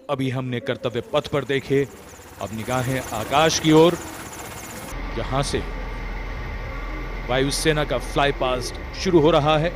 अभी हमने कर्तव्य पथ पर देखे, अब निगाहें आकाश की ओर, जहां से वायुसेना का फ्लाई पास्ट शुरू हो रहा है।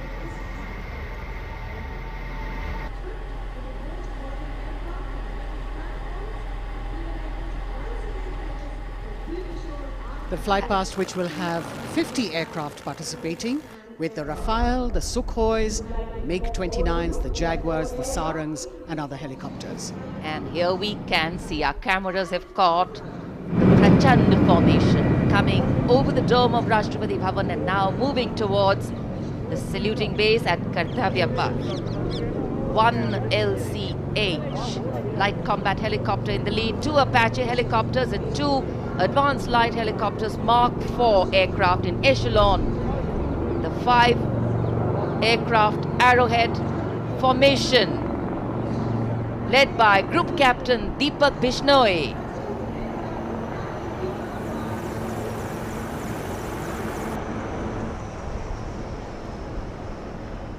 The flypast, which will have 50 aircraft participating, with the Rafale, the Sukhois, MiG-29s, the Jaguars, the Sarangs and other helicopters. And here we can see, our cameras have caught the Prachand formation coming over the dome of Rashtrapati Bhavan and now moving towards the saluting base at Kartavya Path. One LCH, light combat helicopter in the lead, two Apache helicopters and two advanced light helicopters, Mark IV aircraft in echelon. The 5 aircraft Arrowhead formation led by Group Captain Deepak Bishnoi.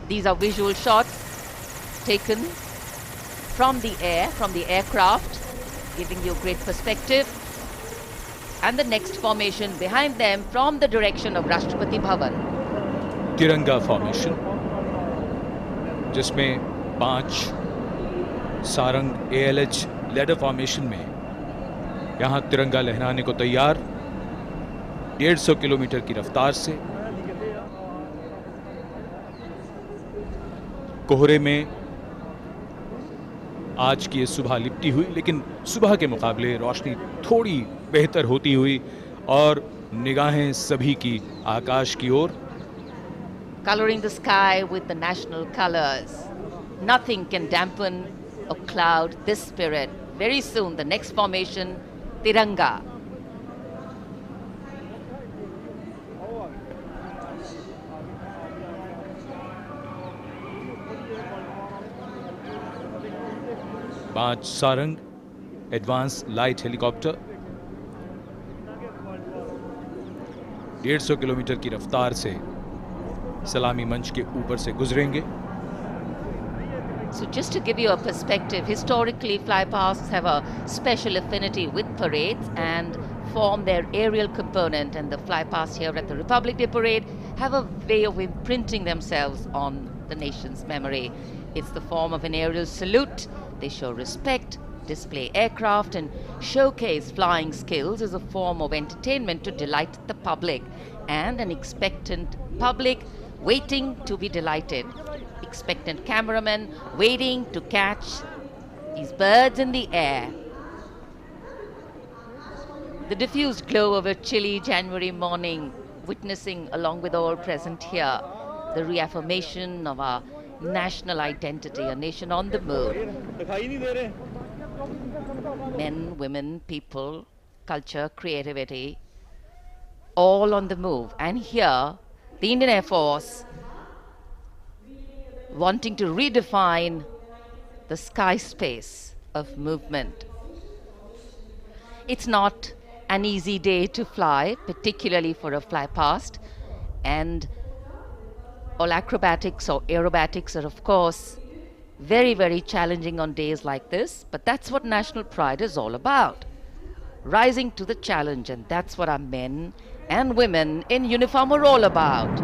These are visual shots taken from the air, from the aircraft, giving you great perspective. And the next formation behind them from the direction of Rashtrapati Bhavan. तिरंगा formation, जिसमें 5 Sarang ALH ladder formation में यहां तिरंगा लहराने को तैयार, 150 kilometre की रफ्तार से। कोहरे में आज की ये सुबह लिपटी हुई, लेकिन सुबह के मुकाबले रोशनी थोड़ी बेहतर होती हुई और निगाहें सभी की आकाश की ओर। Coloring the sky with the national colors. Nothing can dampen or cloud this spirit. Very soon, the next formation, Tiranga. पांच Sarang advance light helicopter 150 kilometre की रफ्तार से सलामी मंच के ऊपर से गुजरेंगे। So just to give you a perspective, historically flypasts have a special affinity with parades and form their aerial component, and the flypasts here at the Republic Day Parade have a way of imprinting themselves on the nation's memory. It's the form of an aerial salute. They show respect, display aircraft and showcase flying skills as a form of entertainment to delight the public, and an expectant public waiting to be delighted. Expectant cameramen waiting to catch these birds in the air. The diffused glow of a chilly January morning, witnessing along with all present here the reaffirmation of our national identity, a nation on the move. Men, women, people, culture, creativity, all on the move. And here, the Indian Air Force wanting to redefine the sky space of movement. It's not an easy day to fly, particularly for a flypast, and all acrobatics or aerobatics are of course very, very challenging on days like this, but that's what national pride is all about. Rising to the challenge, and that's what our men and women in uniform are all about.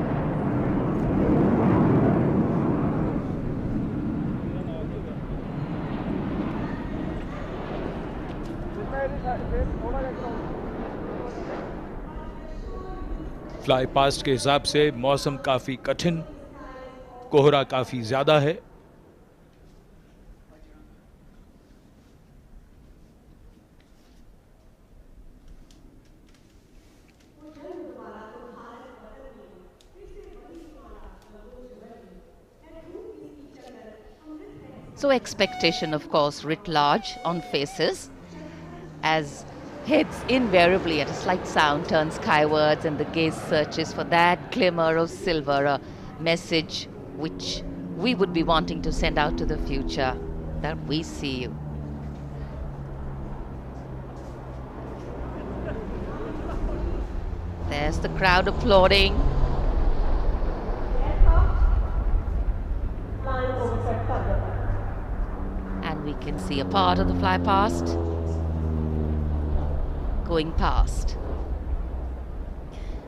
Fly past के हिसाब से मौसम काफी कठिन, कोहरा काफी ज्यादा है। So expectation, of course, writ large on faces as heads invariably at a slight sound turn skywards and the gaze searches for that glimmer of silver, a message which we would be wanting to send out to the future, that we see you. There's the crowd applauding. And we We can see a part of the fly past going past.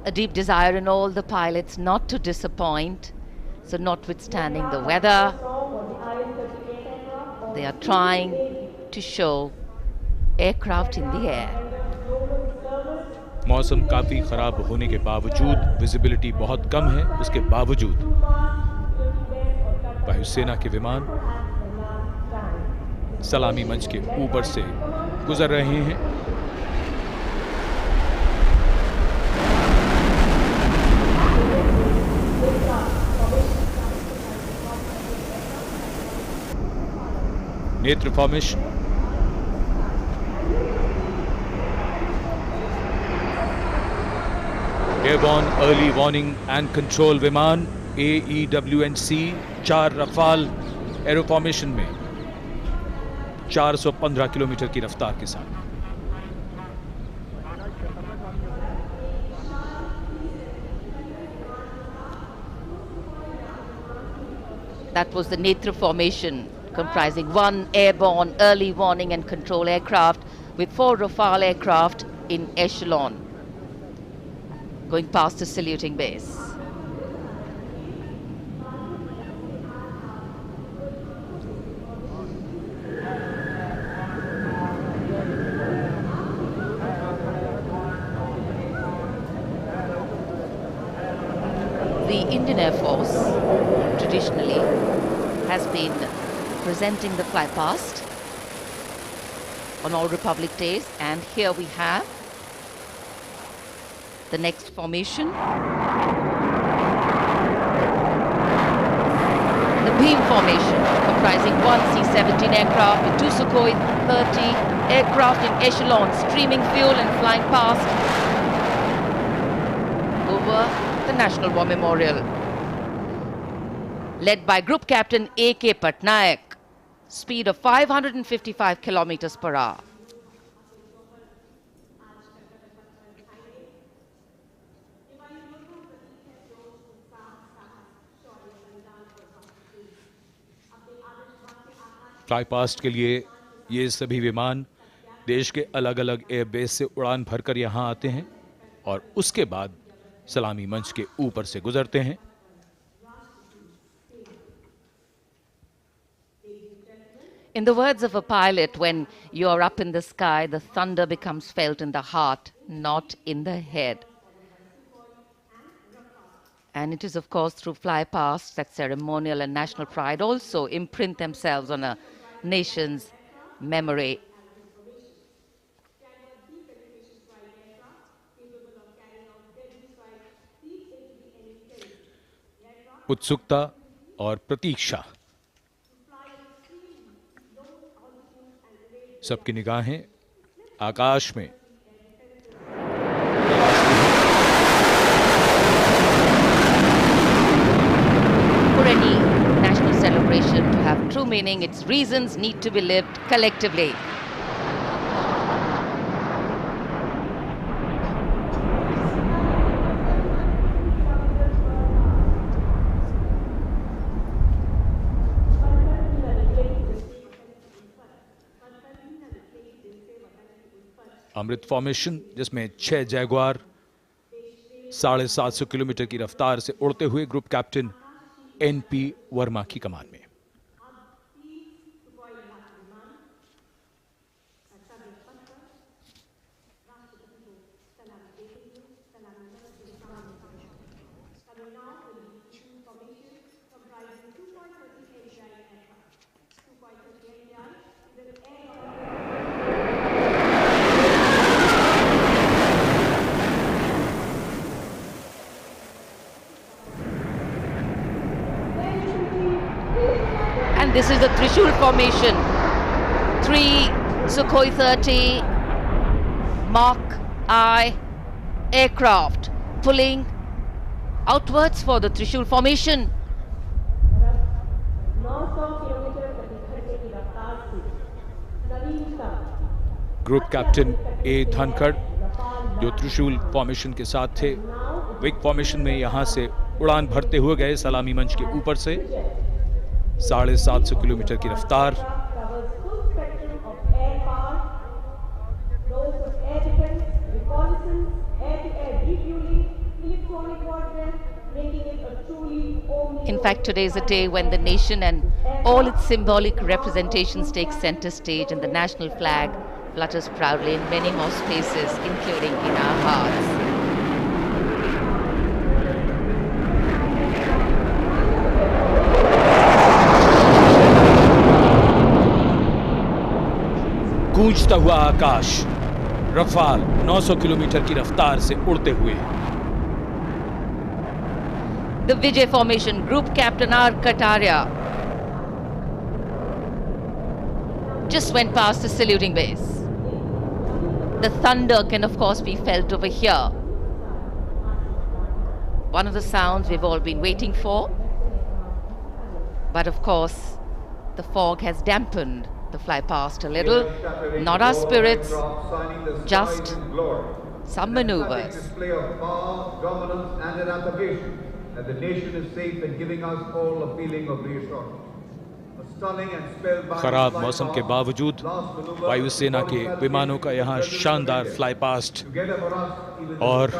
A deep desire in all the pilots not to disappoint. So notwithstanding the weather, they are trying to show aircraft in the air. मौसम काफी खराब होने के बावजूद, visibility बहुत कम है, उसके बावजूद वायुसेना के विमान सलामी मंच के ऊपर से गुजर रहे हैं। नेत्र formation, airborne early warning and control विमान AEWNC 4 रफाल एरो फॉर्मेशन में 415 किलोमीटर की रफ्तार के साथ। That was the Netra formation, comprising 1 airborne early warning and control aircraft with 4 Rafale aircraft in echelon, going past the saluting base. The Indian Air Force traditionally has been presenting the fly past on all Republic Days, and here we have the next formation. The beam formation, comprising 1 C-17 aircraft with 2 Sukhoi 30 aircraft in echelon, streaming fuel and flying past over the National War Memorial. Led by Group Captain A.K. Patnaik, speed of 555 kilometers per hour. Fly past के लिए ये सभी विमान देश के अलग अलग airbase से उड़ान भरकर यहां आते हैं और उसके बाद सलामी मंच के ऊपर से गुजरते हैं। In the words of a pilot, when you are up in the sky, the thunder becomes felt in the heart, not in the head. And it is, of course, through fly past that ceremonial and national pride also imprint themselves on a nation's memory. उत्सुकता और प्रतीक्षा, सबकी निगाहें आकाश में। For any national celebration to have true meaning, its reasons need to be lived collectively. Amrit formation, जिसमें 6 Jaguar 750 kilometre की रफ्तार से उड़ते हुए ग्रुप कैप्टन NP वर्मा की कमान में। This is the Trishul formation. 3 Sukhoi 30 Mark I aircraft pulling outwards for the Trishul formation. Group captain A Dhankhar, जो त्रिशूल फॉर्मेशन के साथ थे, विक फॉर्मेशन में यहां से उड़ान भरते हुए गए सलामी मंच के ऊपर से। 750 किलोमीटर की रफ्तार। fact, today is a day when the nation and all its symbolic representations take center stage, and the national flag flutters proudly in many more spaces, including in our hearts. गूंजता हुआ आकाश, Rafale 900 kilometre की रफ्तार से उड़ते हुए। The Vijay formation, Group Captain R. Kartavya, just went past the saluting base. The thunder can of course be felt over here. One of the sounds we've all been waiting for. But of course, the fog has dampened the fly past a little. Not our spirits, just some maneuvers. Display of power, dominance and an application that the nation is safe and giving us all a feeling of reassurance. खराब मौसम के बावजूद वायुसेना के विमानों का यहाँ शानदार फ्लाई पास्ट और